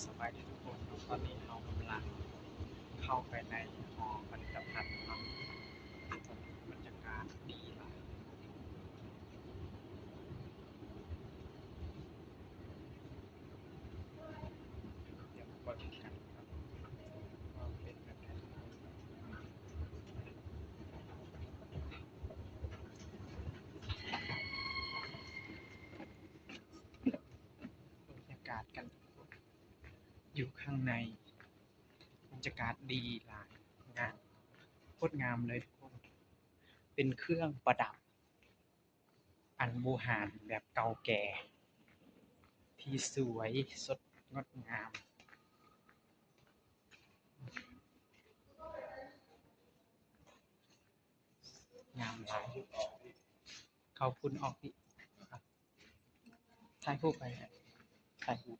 สบายดีทุกคนตอนนี้เรากำลังเข้าไปในหอผลิตภัณฑ์เนาะตอนนี้บรรยากาศดีหลายเดี๋ยวมาเปิดกันครับว่าเป็นแบบไหนทุกคนบรรยากาศกันอยู่ข้างในบรรยากาศดีหลายงามโคตรงามเลยทุกคนเป็นเครื่องประดับอันโบราณแบบเก่าแก่ที่สวยสดงดงามงามหลายเขาพุ่นออกดิถ่ายรูปไปถ่ายรูป